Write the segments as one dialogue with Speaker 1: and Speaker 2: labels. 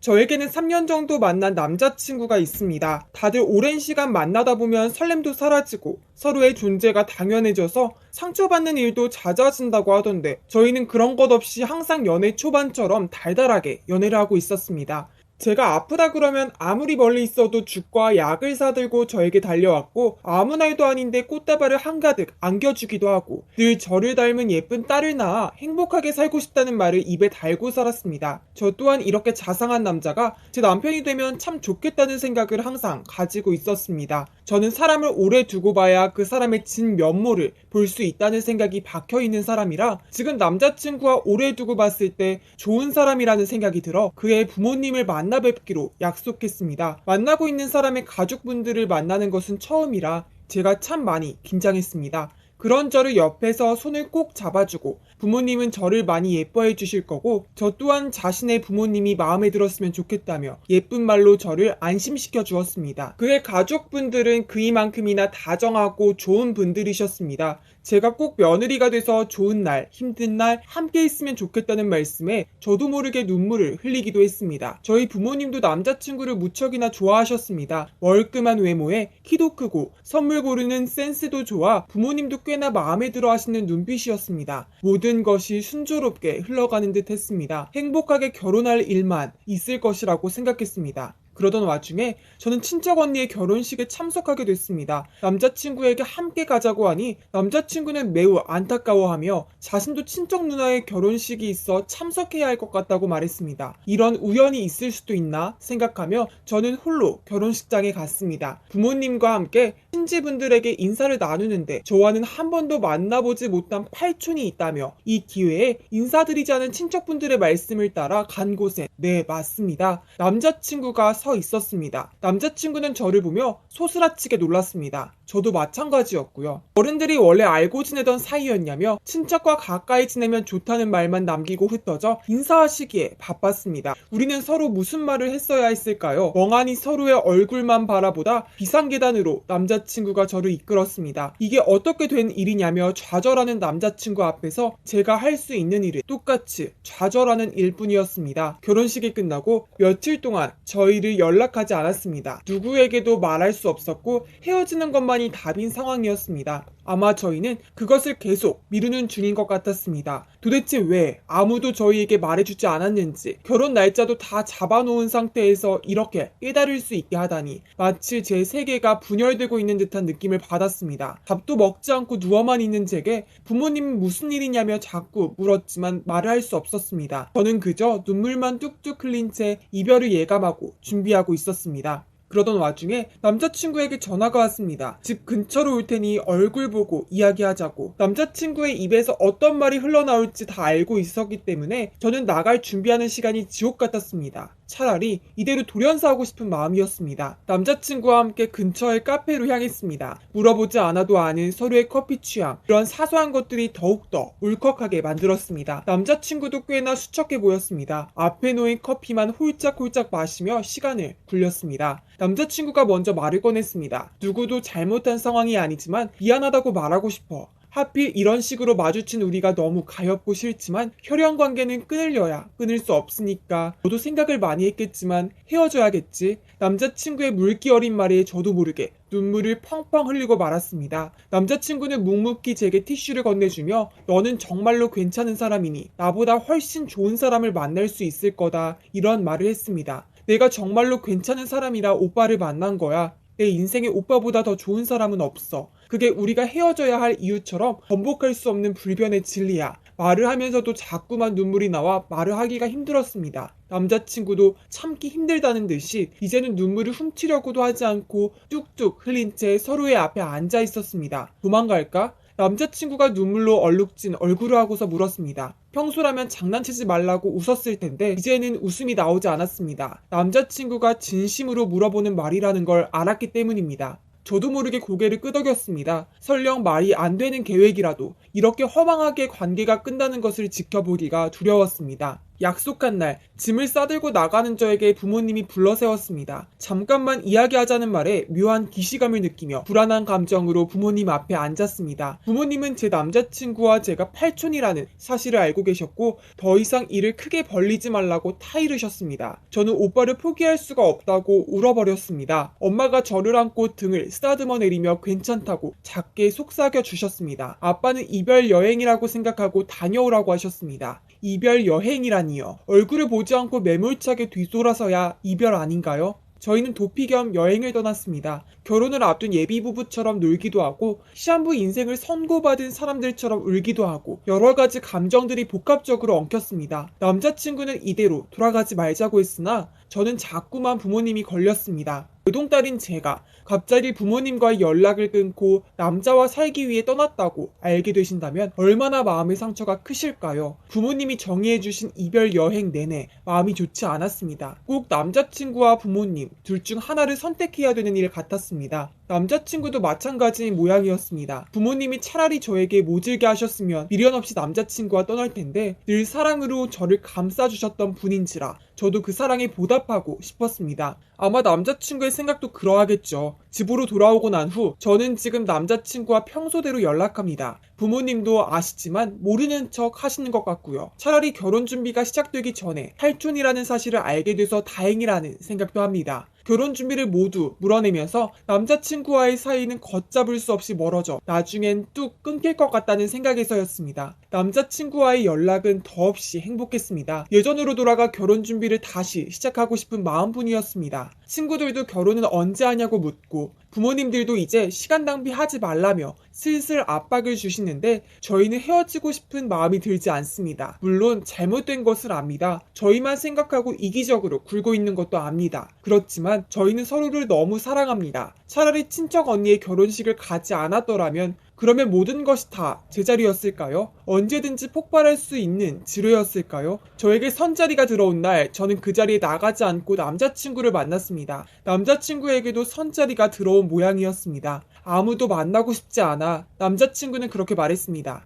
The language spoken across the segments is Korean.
Speaker 1: 저에게는 3년 정도 만난 남자친구가 있습니다. 다들 오랜 시간 만나다 보면 설렘도 사라지고 서로의 존재가 당연해져서 상처받는 일도 잦아진다고 하던데 저희는 그런 것 없이 항상 연애 초반처럼 달달하게 연애를 하고 있었습니다. 제가 아프다 그러면 아무리 멀리 있어도 죽과 약을 사들고 저에게 달려왔고 아무 날도 아닌데 꽃다발을 한가득 안겨주기도 하고 늘 저를 닮은 예쁜 딸을 낳아 행복하게 살고 싶다는 말을 입에 달고 살았습니다. 저 또한 이렇게 자상한 남자가 제 남편이 되면 참 좋겠다는 생각을 항상 가지고 있었습니다. 저는 사람을 오래 두고 봐야 그 사람의 진 면모를 볼 수 있다는 생각이 박혀있는 사람이라 지금 남자친구와 오래 두고 봤을 때 좋은 사람이라는 생각이 들어 그의 부모님을 만나 뵙기로 약속했습니다. 만나고 있는 사람의 가족분들을 만나는 것은 처음이라 제가 참 많이 긴장했습니다. 그런 저를 옆에서 손을 꼭 잡아주고 부모님은 저를 많이 예뻐해 주실 거고 저 또한 자신의 부모님이 마음에 들었으면 좋겠다며 예쁜 말로 저를 안심시켜 주었습니다. 그의 가족분들은 그이만큼이나 다정하고 좋은 분들이셨습니다. 제가 꼭 며느리가 돼서 좋은 날, 힘든 날 함께 있으면 좋겠다는 말씀에 저도 모르게 눈물을 흘리기도 했습니다. 저희 부모님도 남자친구를 무척이나 좋아하셨습니다. 멀끔한 외모에 키도 크고 선물 고르는 센스도 좋아 부모님도 꽤나 마음에 들어 하시는 눈빛이었습니다. 모든 것이 순조롭게 흘러가는 듯 했습니다. 행복하게 결혼할 일만 있을 것이라고 생각했습니다. 그러던 와중에 저는 친척 언니의 결혼식에 참석하게 됐습니다. 남자친구에게 함께 가자고 하니 남자친구는 매우 안타까워하며 자신도 친척 누나의 결혼식이 있어 참석해야 할 것 같다고 말했습니다. 이런 우연이 있을 수도 있나 생각하며 저는 홀로 결혼식장에 갔습니다. 부모님과 함께 친지분들에게 인사를 나누는데 저와는 한 번도 만나보지 못한 팔촌이 있다며 이 기회에 인사드리자는 친척분들의 말씀을 따라 간 곳에 네, 맞습니다. 남자친구가 서 있었습니다. 남자친구는 저를 보며 소스라치게 놀랐습니다. 저도 마찬가지였고요. 어른들이 원래 알고 지내던 사이였냐며 친척과 가까이 지내면 좋다는 말만 남기고 흩어져 인사하시기에 바빴습니다. 우리는 서로 무슨 말을 했어야 했을까요? 멍하니 서로의 얼굴만 바라보다 비상계단으로 남자친구가 저를 이끌었습니다. 이게 어떻게 된 일이냐며 좌절하는 남자친구 앞에서 제가 할 수 있는 일은 똑같이 좌절하는 일뿐이었습니다. 결혼식이 끝나고 며칠 동안 저희를 연락하지 않았습니다. 누구에게도 말할 수 없었고 헤어지는 것만이 답인 상황이었습니다. 아마 저희는 그것을 계속 미루는 중인 것 같았습니다. 도대체 왜 아무도 저희에게 말해주지 않았는지 결혼 날짜도 다 잡아놓은 상태에서 이렇게 깨달을 수 있게 하다니 마치 제 세계가 분열되고 있는 듯한 느낌을 받았습니다. 밥도 먹지 않고 누워만 있는 제게 부모님은 무슨 일이냐며 자꾸 물었지만 말을 할 수 없었습니다. 저는 그저 눈물만 뚝뚝 흘린 채 이별을 예감하고 준비하고 있었습니다. 그러던 와중에 남자친구에게 전화가 왔습니다. 집 근처로 올 테니 얼굴 보고 이야기하자고. 남자친구의 입에서 어떤 말이 흘러나올지 다 알고 있었기 때문에 저는 나갈 준비하는 시간이 지옥 같았습니다. 차라리 이대로 돌연사하고 싶은 마음이었습니다. 남자친구와 함께 근처의 카페로 향했습니다. 물어보지 않아도 아는 서로의 커피 취향, 이런 사소한 것들이 더욱더 울컥하게 만들었습니다. 남자친구도 꽤나 수척해 보였습니다. 앞에 놓인 커피만 홀짝홀짝 마시며 시간을 굴렸습니다. 남자친구가 먼저 말을 꺼냈습니다. 누구도 잘못한 상황이 아니지만 미안하다고 말하고 싶어. 하필 이런 식으로 마주친 우리가 너무 가엾고 싫지만 혈연 관계는 끊으려야 끊을 수 없으니까 너도 생각을 많이 했겠지만 헤어져야겠지. 남자친구의 물기 어린 말에 저도 모르게 눈물을 펑펑 흘리고 말았습니다. 남자친구는 묵묵히 제게 티슈를 건네주며 너는 정말로 괜찮은 사람이니 나보다 훨씬 좋은 사람을 만날 수 있을 거다, 이런 말을 했습니다. 내가 정말로 괜찮은 사람이라 오빠를 만난 거야. 내 인생에 오빠보다 더 좋은 사람은 없어. 그게 우리가 헤어져야 할 이유처럼 번복할 수 없는 불변의 진리야. 말을 하면서도 자꾸만 눈물이 나와 말을 하기가 힘들었습니다. 남자친구도 참기 힘들다는 듯이 이제는 눈물을 훔치려고도 하지 않고 뚝뚝 흘린 채 서로의 앞에 앉아 있었습니다. 도망갈까? 남자친구가 눈물로 얼룩진 얼굴을 하고서 물었습니다. 평소라면 장난치지 말라고 웃었을 텐데 이제는 웃음이 나오지 않았습니다. 남자친구가 진심으로 물어보는 말이라는 걸 알았기 때문입니다. 저도 모르게 고개를 끄덕였습니다. 설령 말이 안 되는 계획이라도 이렇게 허망하게 관계가 끝나는 것을 지켜보기가 두려웠습니다. 약속한 날 짐을 싸들고 나가는 저에게 부모님이 불러세웠습니다. 잠깐만 이야기하자는 말에 묘한 기시감을 느끼며 불안한 감정으로 부모님 앞에 앉았습니다. 부모님은 제 남자친구와 제가 팔촌이라는 사실을 알고 계셨고 더 이상 일을 크게 벌리지 말라고 타이르셨습니다. 저는 오빠를 포기할 수가 없다고 울어버렸습니다. 엄마가 저를 안고 등을 쓰다듬어 내리며 괜찮다고 작게 속삭여 주셨습니다. 아빠는 이별 여행이라고 생각하고 다녀오라고 하셨습니다. 이별 여행이라니요. 얼굴을 보지 않고 매몰차게 뒤돌아서야 이별 아닌가요? 저희는 도피 겸 여행을 떠났습니다. 결혼을 앞둔 예비부부처럼 놀기도 하고 시한부 인생을 선고받은 사람들처럼 울기도 하고 여러 가지 감정들이 복합적으로 엉켰습니다. 남자친구는 이대로 돌아가지 말자고 했으나 저는 자꾸만 부모님이 걸렸습니다. 외동딸인 제가 갑자기 부모님과의 연락을 끊고 남자와 살기 위해 떠났다고 알게 되신다면 얼마나 마음의 상처가 크실까요? 부모님이 정해주신 이별 여행 내내 마음이 좋지 않았습니다. 꼭 남자친구와 부모님 둘 중 하나를 선택해야 되는 일 같았습니다. 남자친구도 마찬가지인 모양이었습니다. 부모님이 차라리 저에게 모질게 하셨으면 미련 없이 남자친구와 떠날 텐데 늘 사랑으로 저를 감싸주셨던 분인지라 저도 그 사랑에 보답하고 싶었습니다. 아마 남자친구의 생각도 그러하겠죠. 집으로 돌아오고 난 후 저는 지금 남자친구와 평소대로 연락합니다. 부모님도 아시지만 모르는 척 하시는 것 같고요. 차라리 결혼 준비가 시작되기 전에 팔촌이라는 사실을 알게 돼서 다행이라는 생각도 합니다. 결혼 준비를 모두 물어내면서 남자친구와의 사이는 걷잡을 수 없이 멀어져 나중엔 뚝 끊길 것 같다는 생각에서였습니다. 남자친구와의 연락은 더없이 행복했습니다. 예전으로 돌아가 결혼 준비를 다시 시작하고 싶은 마음뿐이었습니다. 친구들도 결혼은 언제 하냐고 묻고 부모님들도 이제 시간 낭비하지 말라며 슬슬 압박을 주시는데 저희는 헤어지고 싶은 마음이 들지 않습니다. 물론 잘못된 것을 압니다. 저희만 생각하고 이기적으로 굴고 있는 것도 압니다. 그렇지만 저희는 서로를 너무 사랑합니다. 차라리 친척 언니의 결혼식을 가지 않았더라면 그러면 모든 것이 다 제자리였을까요? 언제든지 폭발할 수 있는 지뢰였을까요? 저에게 선자리가 들어온 날 저는 그 자리에 나가지 않고 남자친구를 만났습니다. 남자친구에게도 선자리가 들어온 모양이었습니다. 아무도 만나고 싶지 않아. 남자친구는 그렇게 말했습니다.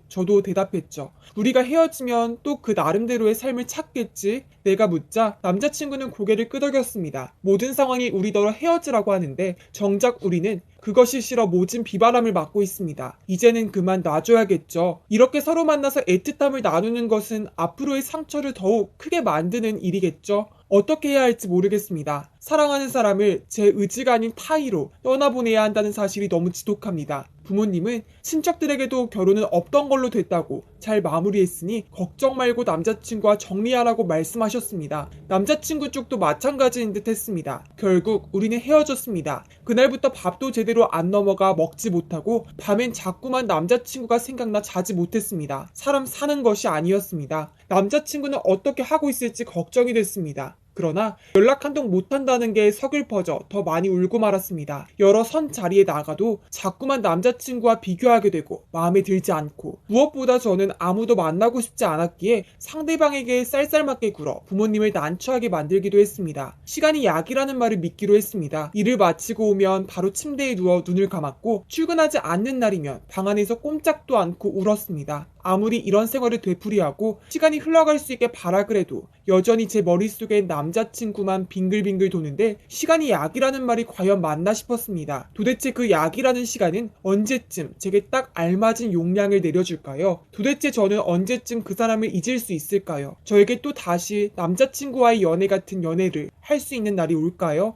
Speaker 1: 저도 대답했죠. 우리가 헤어지면 또 그 나름대로의 삶을 찾겠지? 내가 묻자 남자친구는 고개를 끄덕였습니다. 모든 상황이 우리더러 헤어지라고 하는데 정작 우리는 그것이 싫어 모진 비바람을 맞고 있습니다. 이제는 그만 놔줘야겠죠. 이렇게 서로 만나서 애틋함을 나누는 것은 앞으로의 상처를 더욱 크게 만드는 일이겠죠. 어떻게 해야 할지 모르겠습니다. 사랑하는 사람을 제 의지가 아닌 타의로 떠나보내야 한다는 사실이 너무 지독합니다. 부모님은 친척들에게도 결혼은 없던 걸로 됐다고 잘 마무리했으니 걱정 말고 남자친구와 정리하라고 말씀하셨습니다. 남자친구 쪽도 마찬가지인 듯 했습니다. 결국 우리는 헤어졌습니다. 그날부터 밥도 제대로 안 넘어가 먹지 못하고 밤엔 자꾸만 남자친구가 생각나 자지 못했습니다. 사람 사는 것이 아니었습니다. 남자친구는 어떻게 하고 있을지 걱정이 됐습니다. 그러나 연락 한 통 못한다는 게 서글퍼져 더 많이 울고 말았습니다. 여러 선 자리에 나가도 자꾸만 남자친구와 비교하게 되고 마음에 들지 않고 무엇보다 저는 아무도 만나고 싶지 않았기에 상대방에게 쌀쌀맞게 굴어 부모님을 난처하게 만들기도 했습니다. 시간이 약이라는 말을 믿기로 했습니다. 일을 마치고 오면 바로 침대에 누워 눈을 감았고 출근하지 않는 날이면 방 안에서 꼼짝도 않고 울었습니다. 아무리 이런 생활을 되풀이하고 시간이 흘러갈 수 있게 바라 그래도 여전히 제 머릿속엔 남자친구만 빙글빙글 도는데 시간이 약이라는 말이 과연 맞나 싶었습니다. 도대체 그 약이라는 시간은 언제쯤 제게 딱 알맞은 용량을 내려줄까요? 도대체 저는 언제쯤 그 사람을 잊을 수 있을까요? 저에게 또 다시 남자친구와의 연애 같은 연애를 할 수 있는 날이 올까요?